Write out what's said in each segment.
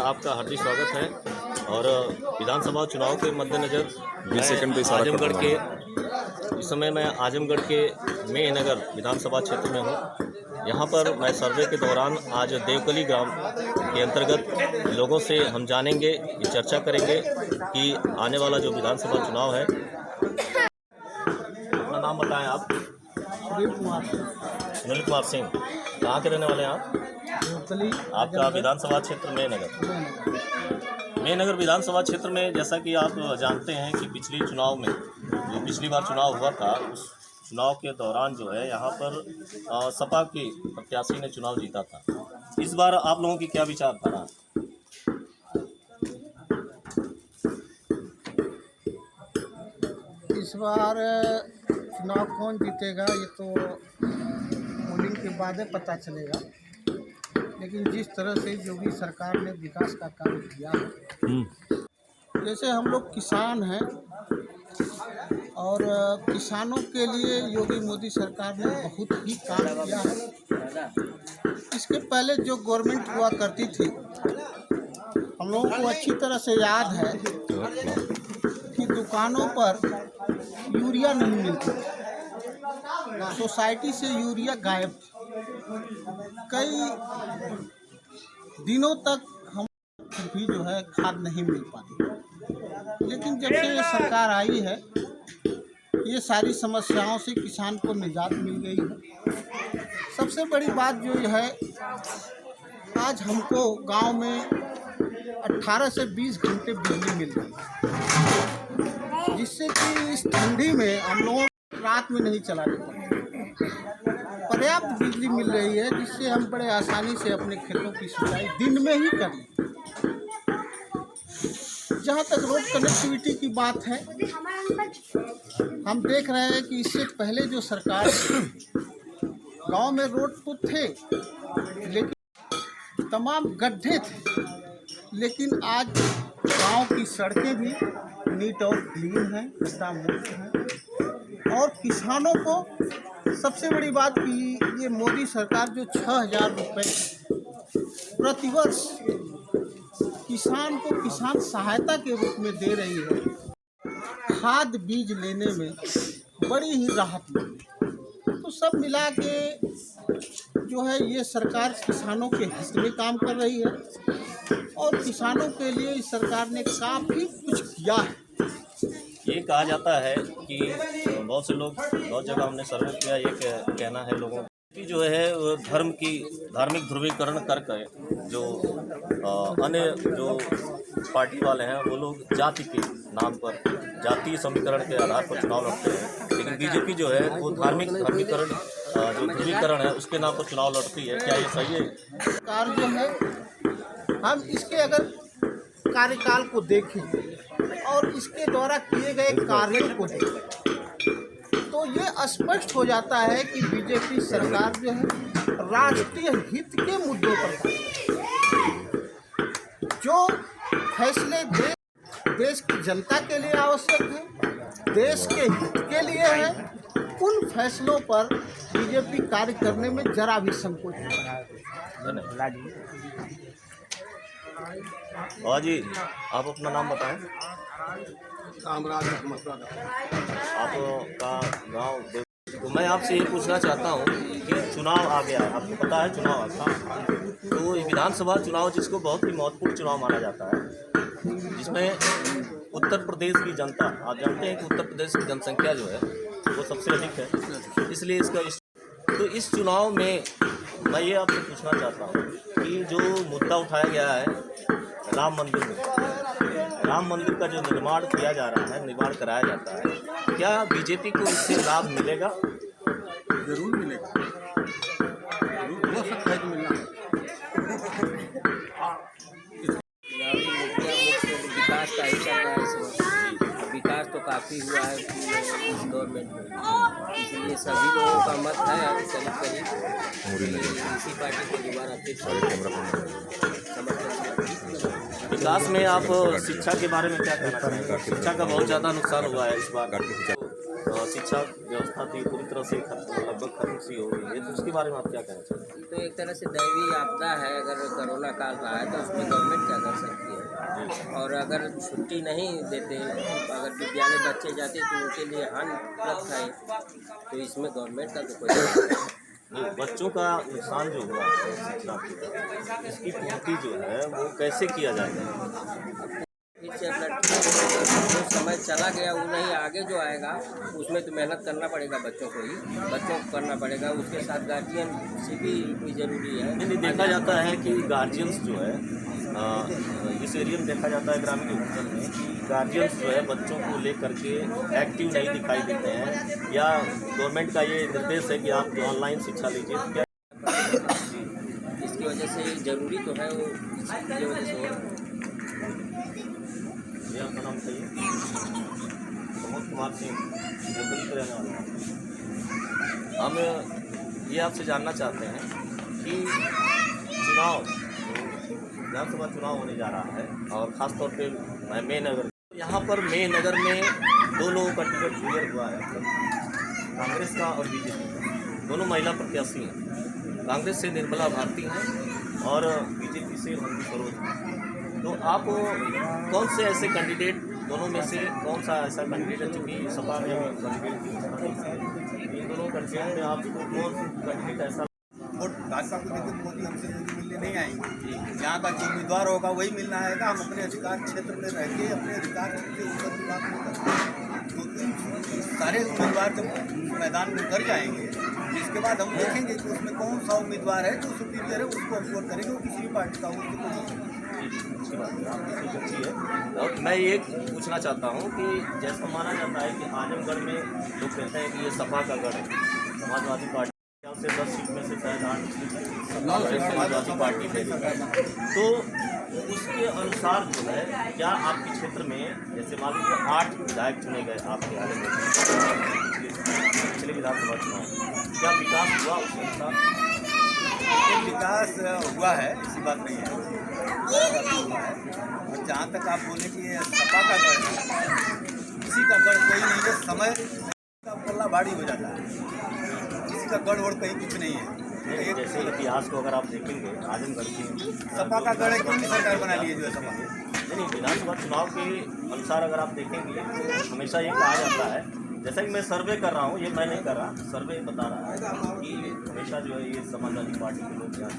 आपका हार्दिक स्वागत है। और विधानसभा चुनाव के मद्देनज़र 20 सेकंड पे आजमगढ़ के इस समय मैं आजमगढ़ के मेहनगर विधानसभा क्षेत्र में हूँ। यहाँ पर मैं सर्वे के दौरान आज देवकली ग्राम के अंतर्गत लोगों से हम जानेंगे, ये चर्चा करेंगे कि आने वाला जो विधानसभा चुनाव है। अपना नाम बताएं आप। सुनील कुमार सिंह। कहाँ के रहने वाले हैं आप? आपका विधानसभा क्षेत्र मेहनगर विधानसभा क्षेत्र में, जैसा कि आप जानते हैं कि पिछली चुनाव में जो पिछली बार चुनाव हुआ था, उस चुनाव के दौरान जो है यहाँ पर सपा के प्रत्याशी ने चुनाव जीता था। इस बार आप लोगों की क्या विचारधारा? इस बार चुनाव कौन जीतेगा ये तो पोलिंग के बाद ही पता चलेगा, लेकिन जिस तरह से योगी सरकार ने विकास का कार्य किया है, जैसे हम लोग किसान हैं और किसानों के लिए योगी मोदी सरकार ने बहुत ही काम किया है। इसके पहले जो गवर्नमेंट हुआ करती थी, हम लोगों को अच्छी तरह से याद है कि दुकानों पर यूरिया नहीं मिलती, सोसाइटी से यूरिया गायब थी। कई दिनों तक हम भी जो है खाद नहीं मिल पाती, लेकिन जब से ये सरकार आई है, ये सारी समस्याओं से किसान को निजात मिल गई है। सबसे बड़ी बात जो है, आज हमको गांव में 18 से 20 घंटे बिजली मिल रही है, जिससे कि इस ठंडी में हम लोग रात में नहीं चलाने पड़ते। पर्याप्त बिजली मिल रही है, जिससे हम बड़े आसानी से अपने खेतों की सिंचाई दिन में ही कर लें। जहाँ तक रोड कनेक्टिविटी की बात है, हम देख रहे हैं कि इससे पहले जो सरकार गांव में रोड तो थे, लेकिन तमाम गड्ढे थे, लेकिन आज गांव की सड़कें भी नीट और क्लीन हैं, कचरा मुक्त हैं। और किसानों को सबसे बड़ी बात कि ये मोदी सरकार जो 6,000 रुपये प्रतिवर्ष किसान को किसान सहायता के रूप में दे रही है, खाद बीज लेने में बड़ी ही राहत मिली। तो सब मिला के जो है ये सरकार किसानों के हित में काम कर रही है और किसानों के लिए इस सरकार ने काफ़ी कुछ किया है। ये कहा जाता है कि बहुत से लोग, बहुत जगह हमने सर्वे किया, ये कहना है लोगों की जो है वो धार्मिक ध्रुवीकरण करके जो अन्य जो पार्टी वाले हैं वो लोग जाति के नाम पर, जातीय समीकरण के आधार पर चुनाव लड़ते हैं, लेकिन बीजेपी जो है वो धार्मिक ध्रुवीकरण जो ध्रुवीकरण है उसके नाम पर चुनाव लड़ती है। क्या ये सही है? सरकार जो है, हम इसके अगर कार्यकाल को देखें और इसके द्वारा किए गए कार्यों को देखें तो ये स्पष्ट हो जाता है कि बीजेपी सरकार जो है राष्ट्रीय हित के मुद्दों पर जो फैसले देश की जनता के लिए आवश्यक है, देश के हित के लिए है, उन फैसलों पर बीजेपी कार्य करने में जरा भी संकोच नहीं है। और जी, आप अपना नाम बताएं। आपका गांव तो मैं आपसे ये पूछना चाहता हूँ कि चुनाव आ गया है, आपको पता है चुनाव आता, तो ये विधानसभा चुनाव जिसको बहुत ही महत्वपूर्ण चुनाव माना जाता है, जिसमें उत्तर प्रदेश की जनता, आप जानते हैं कि उत्तर प्रदेश की जनसंख्या जो है वो सबसे अधिक है, इसलिए तो इस चुनाव में मैं ये आपसे पूछना चाहता हूँ कि जो मुद्दा उठाया गया है राम मंदिर का जो निर्माण किया जा रहा है, निर्माण कराया जाता है, क्या बीजेपी को इससे लाभ मिलेगा? जरूर मिलेगा, जरूर हो सकता है कि मिलना। विकास का हिस्सा है इस वक्त, विकास तो काफ़ी हुआ है इस गवर्नमेंट में, इसलिए सभी लोगों का मत है करीब इसी पार्टी को दोबारा फिर विकास में आप शिक्षा के बारे में क्या कहना चाहेंगे? शिक्षा का बहुत ज़्यादा नुकसान हुआ है इस बार। शिक्षा व्यवस्था थी पूरी तरह से लगभग खत्म सी हो गई है, तो उसके बारे में आप क्या कहना चाहते हैं? तो एक तरह से दैवीय आपदा है। अगर कोरोना काल रहा है तो उसमें गवर्नमेंट क्या कर सकती है। और अगर छुट्टी नहीं देते, अगर विद्यालय बच्चे जाते तो उनके लिए हानिप्रद है। तो इसमें गवर्नमेंट का तो कोई नहीं, बच्चों का नुकसान जो हुआ है शिक्षा की, इसकी पूर्ति जो है वो कैसे किया जाएगा? फिर से अपना जो समय चला गया वो नहीं, आगे जो आएगा उसमें तो मेहनत करना पड़ेगा बच्चों को करना पड़ेगा। उसके साथ गार्जियन से भी कोई ज़रूरी है। नहीं, देखा जाता है कि गार्जियंस जो है इस एरिया में देखा जाता है ग्रामीण अंचल में कि गार्जियंस जो है बच्चों को लेकर के एक्टिव नहीं दिखाई देते हैं, या गवर्नमेंट का ये निर्देश है कि आप ऑनलाइन शिक्षा लीजिए, क्या इसकी वजह से ज़रूरी तो है वो, इसकी वजह से हो। ये आपका नाम बताइए? प्रमोद कुमार सिंह, जोधपुर के रहने वाले हैं। हम ये आपसे जानना चाहते हैं कि चुनाव, विधानसभा चुनाव होने जा रहा है और ख़ासतौर पे मेहनगर, यहाँ पर मेहनगर में 2 लोगों का टिकट क्लियर हुआ है, कांग्रेस का और बीजेपी का। दोनों महिला प्रत्याशी हैं, कांग्रेस से निर्मला भारती हैं और बीजेपी से मंजू सरोज हैं। तो आप कौन से ऐसे कैंडिडेट, दोनों में से कौन सा ऐसा कैंडिडेट है, चूँकि सपा में कैंडिडेट, इन दोनों कैंडिडेट में आपको कौन कैंडिडेट ऐसा? वोट भाजपा को देते मोदी हमसे मिलने नहीं आएंगे। यहाँ का जो उम्मीदवार होगा वही मिलना आएगा। हम अपने अधिकार क्षेत्र में रह के अपने अधिकार क्षेत्र के ऊपर की बात नहीं करते। तो सारे उम्मीदवार जब मैदान में उतर जाएंगे, इसके बाद हम देखेंगे कि उसमें कौन सा उम्मीदवार है जो सुपीरियर है, उसको अप्रूव करेंगे। वो किसी भी पार्टी का हो, उसको अच्छी बात है, आपकी अच्छी है। और मैं ये पूछना चाहता हूँ कि जैसा माना जाता है कि आजमगढ़ में लोग कहते हैं कि ये सपा का गढ़ है, समाजवादी पार्टी से 10 सीट में से शायद 8 समाजवादी पार्टी में, तो उसके अनुसार जो है क्या आपके क्षेत्र में, जैसे मान लीजिए 8 विधायक चुने गए आपके हाल में पिछले विधानसभा चुनाव, क्या विकास हुआ उसके अनुसार? विकास हुआ है, ऐसी बात नहीं है। और जहाँ तक आप बोले कि ये सपा का गढ़ है, किसी का गढ़ कोई नहीं है। समय का पल्ला भारी हो जाता है, किसी का गढ़ वढ़ कहीं कुछ नहीं है। जैसे इतिहास को अगर आप देखेंगे आजमगढ़ की सपा का गढ़ है, क्यों नहीं सरकार बना ली है जो है सपा? नहीं, विधानसभा चुनाव के अनुसार अगर आप देखेंगे तो हमेशा ये कहा जाता है, जैसा कि मैं सर्वे कर रहा हूँ, ये मैं नहीं कर रहा, सर्वे बता रहा है कि हमेशा जो है ये समाजवादी पार्टी के लोग यहाँ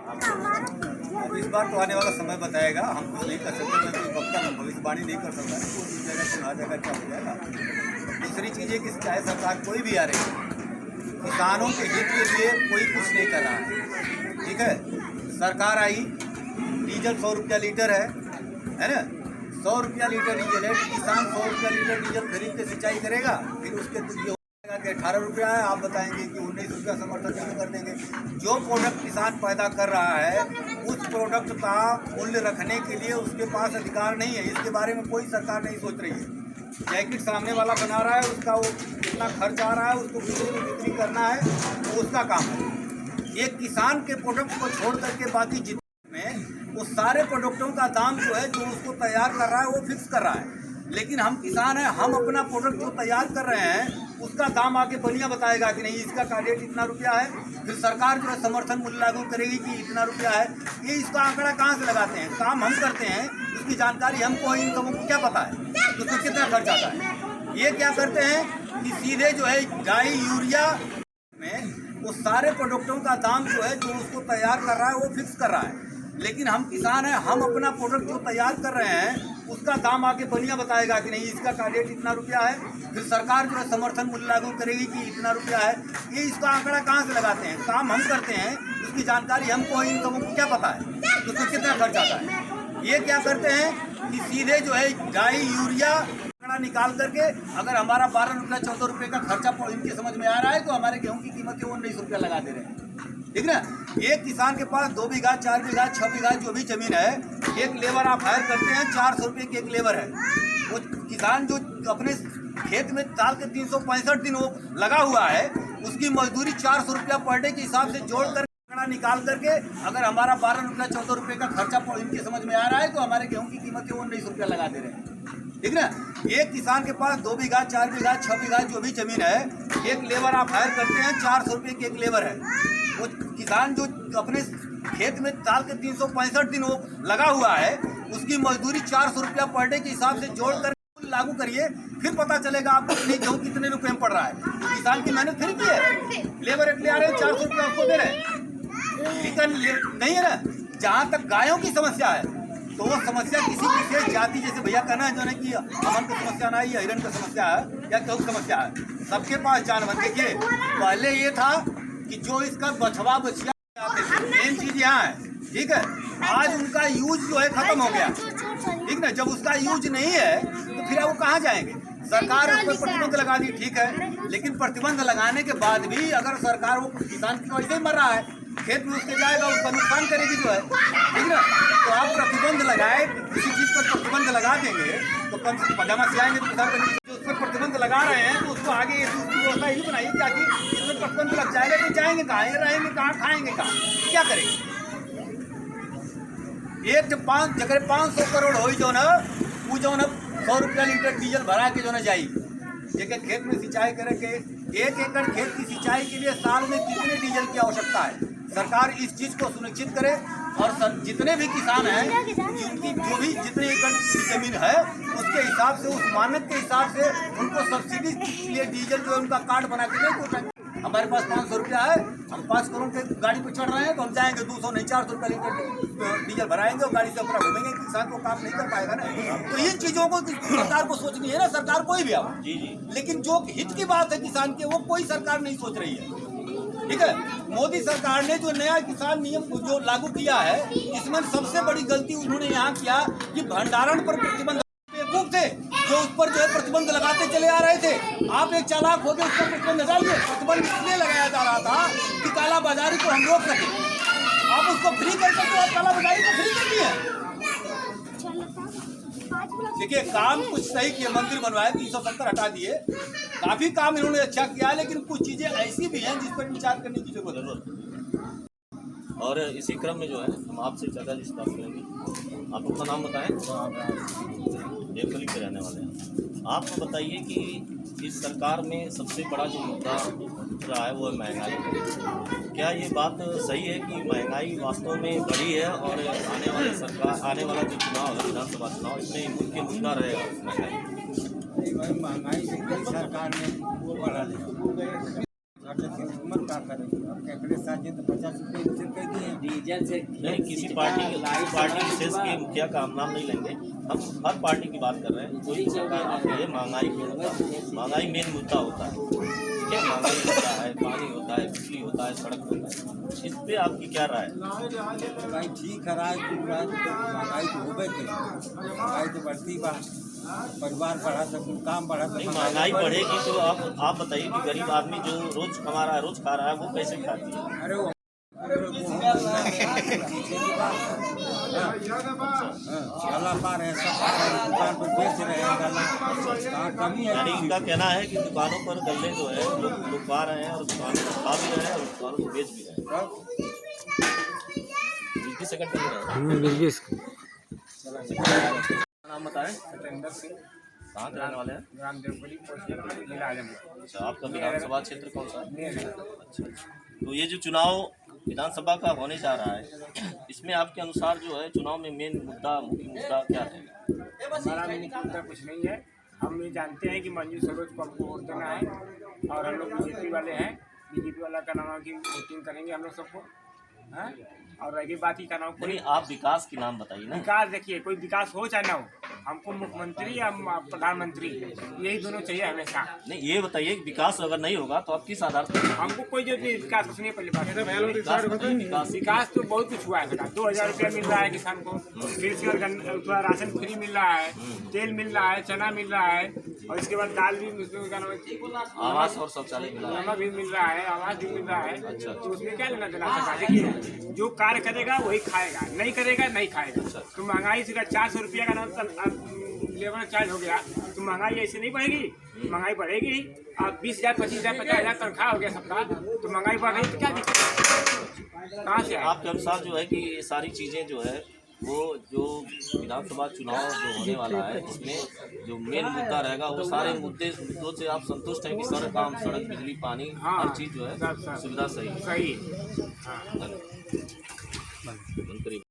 अब इस बार तो आने वाला समय बताएगा। हम कुछ नहीं कर सकते, मैं कोई वक्ता भविष्यवाणी नहीं कर सकता कि वो जिस जगह चुना जाएगा क्या हो जाएगा। दूसरी चीज़ है कि चाहे सरकार कोई भी आ रही है, किसानों के हित के लिए कोई कुछ नहीं कर रहा है। ठीक है, सरकार आई, डीजल 100 रुपया लीटर है ना, 100 रुपया लीटर डीजल है, किसान 100 रुपया लीटर डीजल खरीद के सिंचाई करेगा, फिर उसके ये होगा कि 18 रुपया है, आप बताएंगे कि 19 रुपया समर्थन नहीं कर देंगे। जो प्रोडक्ट किसान पैदा कर रहा है उस प्रोडक्ट का मूल्य रखने के लिए उसके पास अधिकार नहीं है। इसके बारे में कोई सरकार नहीं सोच रही है। जैकेट सामने वाला बना रहा है, उसका वो कितना खर्च आ रहा है, उसको बिक्री करना है, तो उसका काम है। एक किसान के प्रोडक्ट को छोड़ करके बाकी जितने में वो सारे प्रोडक्टों का दाम जो है, जो उसको तैयार कर रहा है वो फिक्स कर रहा है। लेकिन हम किसान हैं, हम अपना प्रोडक्ट जो तैयार कर रहे हैं उसका दाम आके बनिया बताएगा कि नहीं, इसका का रेट इतना रुपया है। फिर सरकार जो है समर्थन मूल्य लागू करेगी कि इतना रुपया है। ये इसका आंकड़ा कहाँ से लगाते हैं? काम हम करते हैं, उसकी जानकारी हमको इन लोगों को क्या पता है उसमें कितना खर्च आता है। ये क्या करते हैं कि सीधे जो है डाई यूरिया में वो सारे प्रोडक्टों का दाम जो है, जो उसको तैयार कर रहा है वो फिक्स कर रहा है। लेकिन हम किसान हैं, हम अपना प्रोडक्ट जो तैयार कर रहे हैं उसका दाम आके बनिया बताएगा कि नहीं, इसका का रेट इतना रुपया है। फिर सरकार जो है समर्थन मूल्य लागू करेगी कि इतना रुपया है। ये इसका आंकड़ा कहाँ से लगाते हैं? काम हम करते हैं, उसकी जानकारी हमको इन लोगों को क्या पता है उसमें कितना खर्च आता है। ये क्या करते हैं कि सीधे जो है डाई यूरिया आंकड़ा निकाल करके, अगर हमारा 12 रुपया 14 रुपये का खर्चा इनके समझ में आ रहा है तो हमारे गेहूँ की कीमत है 19 रुपया लगा दे रहे हैं। ठीक ना। एक किसान के पास 2 बीघा 4 बीघा 6 बीघा जो भी जमीन है, एक लेबर आप हायर करते हैं, 400 रुपये की एक लेबर है। वो किसान जो अपने खेत में साल के 365 दिन वो लगा हुआ है, उसकी मजदूरी 400 रुपया पर डे के हिसाब से जोड़ कर निकाल करके, अगर हमारा 12 रुपया 14 रुपये का खर्चा इनके समझ में आ रहा है तो हमारे गेहूँ की कीमत है 19 रुपया लगा दे रहे हैं। ठीक ना। एक किसान के पास 2 बीघा 4 बीघा 6 बीघा जो भी जमीन है, एक लेबर आप हायर करते हैं 400 रुपये की एक लेबर है। वो किसान जो अपने खेत में साल के 365 दिन वो लगा हुआ है, उसकी मजदूरी 400 रुपया पर डे के हिसाब से जोड़ कर लागू करिए, फिर पता चलेगा आपको गेहूँ कितने रुपए में पड़ रहा है। किसान की मेहनत फिर की है, लेबर एक ले आ रहे हैं 400 रुपया आपको दे रहे हैं, लेकिन नहीं है ना। जहाँ तक गायों की समस्या है तो वो समस्या किसी विशेष जाति, जैसे भैया कहना है जो है कि अमन की समस्या ना है, या हिरण की समस्या है या केहू की समस्या है, सबके पास जानवर। देखिए पहले ये था कि जो इसका बछवा बछिया आते थे, मेन चीज यहाँ है, ठीक है। आज उनका यूज जो है खत्म हो गया, ठीक ना। जब उसका यूज नहीं है तो फिर वो कहाँ जाएंगे। सरकार उस पर प्रतिबंध लगा दी, ठीक है, लेकिन प्रतिबंध लगाने के बाद भी अगर सरकार वो किसान की वैसे ही मर रहा है, खेत में उसके जाएगा, उसका नुकसान करेगी जो है, ठीक ना। तो आप प्रतिबंध लगाए, किसी चीज़ पर प्रतिबंध लगा देंगे तो कम से पजामा से आएंगे तो किसान जो उस पर प्रतिबंध लगा रहे हैं तो उसको आगे उसकी व्यवस्था ही बनाइए ताकि इसमें प्रतिबंध लग जाएगा तो जाएंगे कहाँ, ये रहेंगे कहाँ, खाएंगे कहाँ, क्या करेंगे। एक जब 500 करोड़ हो जो ना, वो जो ना 100 रुपया लीटर डीजल भरा के जो ना जाई, एक खेत में सिंचाई करके 1 एकड़ खेत की सिंचाई के लिए साल में कितने डीजल की आवश्यकता है। सरकार इस चीज़ को सुनिश्चित करे और जितने भी किसान हैं जिनकी जो भी जितने एकड़ की जमीन है उसके हिसाब से, उस मानक के हिसाब से उनको सब्सिडी के लिए डीजल जो है उनका कार्ड बना के दें। हमारे पास 500 रुपया है, हम 5 करोड़ के गाड़ी पर चढ़ रहे हैं तो हम जाएंगे 200 नहीं 400 रुपया लीटर डीजल भराएंगे और गाड़ी से अपना घूमेंगे, किसान को काम नहीं कर पाएगा ना। तो इन चीज़ों को सरकार को सोचनी है ना, सरकार कोई भी आओ, लेकिन जो हित की बात है किसान के वो कोई सरकार नहीं सोच रही है, ठीक है। मोदी सरकार ने जो नया किसान नियम जो लागू किया है, इसमें सबसे बड़ी गलती उन्होंने यहाँ किया कि भंडारण पर प्रतिबंध थे, जो उस पर जो है प्रतिबंध लगाते चले आ रहे थे। आप एक चालाक हो गए, उस पर प्रतिबंध डालिए। प्रतिबंध इसलिए लगाया जा रहा था कि काला बाजारी को हम रोक सके। आप उसको फ्री कर सकते हो, आप काला बाजारी को फ्री कर दिए। देखिए काम कुछ सही किए, मंदिर बनवाए 370 हटा दिए, काफी काम इन्होंने अच्छा किया, लेकिन कुछ चीजें ऐसी भी हैं जिस पर विचार करने की जरूरत है। और इसी क्रम में जो है हम आपसे ज़्यादा डिस्कस करेंगे। आप अपना नाम बताएं। देवकली के रहने वाले हैं। आप बताइए कि इस सरकार में सबसे बड़ा जो मुद्दा रहा है वो है महंगाई। क्या ये बात सही है कि महंगाई वास्तव में बढ़ी है और आने वाला जो चुनाव है, विधानसभा चुनाव, इसमें मुख्य मुद्दा रहेगा महंगाई? महंगाई से सरकार ने वो बढ़ा दिया, क्या करें, 50 रुपये डीजल से नहीं, किसी पार्टी विशेष के मुखिया का हम नाम नहीं लेंगे, हम हर पार्टी की बात कर रहे हैं। कोई सरकार आती है, महंगाई मेन मुद्दा होता है, ठीक है। महंगाई होता है, पानी होता है, बिजली होता है, सड़क होता है, इस पर आपकी क्या राय है? महंगाई ठीक है, महंगाई तो होबे के, महंगाई तो बढ़ती बा, परिवार बढ़ा तो काम बढ़ा तो नहीं, महंगाई बढ़ेगी तो आप बताइए कि गरीब आदमी जो रोज कमा रहा है, रोज खा रहा है, वो कैसे खाती है? अरे वो गला पा रहे हैं, सब दुकान पर बेच रहे हैं, गला कमी है। यानी इनका कहना है कि दुकानों पर गले जो है लोग पा रहे हैं और दुकानों पर खा भी रहे हैं और दुकानों को बेच भी रहे हैं। बिजली सेकंड कर रहे हैं। नाम बताएं। सतेंद्र सिंह, कहाँ के रहने वाले हैं? ग्राम देवपुरी, जिला आजमगढ़। अच्छा, आपका विधानसभा क्षेत्र कौन सा है? अच्छा, तो ये जो चुनाव विधानसभा का होने जा रहा है, इसमें आपके अनुसार जो है चुनाव में मेन मुद्दा, मुख्य मुद्दा क्या है? हमारा मेन मुद्दा कुछ नहीं है। हम ये जानते हैं कि मंजू सरोज को हमको वोट देना है और हम लोग बीजेपी वाले हैं। बीजेपी वाला का नाम की वोटिंग करेंगे हम लोग सबको, हाँ। और रही बात ही का नाम नहीं, आप विकास के नाम बताइए ना। विकास, देखिए कोई विकास हो चाहे ना हो, हमको मुख्यमंत्री या प्रधानमंत्री यही दोनों चाहिए हमेशा। नहीं, ये बताइए कि विकास अगर नहीं होगा तो आप किस आधार पर? हमको कोई जो विकास सुनिए पहले बात, विकास विकास तो बहुत कुछ हुआ है। 2000 रुपया मिल रहा है किसान को, फिर थोड़ा राशन फ्री मिल रहा है, तेल मिल रहा है, चना मिल रहा है, और इसके बाद दाल भी, आवास और शौचालय मिला है, नमक भी मिल रहा है, आवास भी मिल रहा है। अच्छा। तो उसमें क्या लेना देना सरकार? देखिए जो कार्य करेगा वही खाएगा, नहीं करेगा नहीं खाएगा। तो महंगाई से 400 रुपया का नाम लेबर चार्ज हो गया तो महंगाई ऐसे नहीं बढ़ेगी, महंगाई बढ़ेगी। अब 20,000, 25,000, 50,000 तनख्वाह हो गया सबका, तो महंगाई बढ़ रही तो क्या दिक्कत, कहाँ से? आपके अनुसार जो है कि ये सारी चीज़ें जो है वो जो विधानसभा चुनाव जो होने वाला है इसमें जो मेन मुद्दा रहेगा वो सारे मुद्दों से आप संतुष्ट हैं कि सारे काम, सड़क, बिजली, पानी, हाँ, हर चीज़ जो है सब। सुविधा सही है। सही है। हाँ। धन्यवाद। मंत्री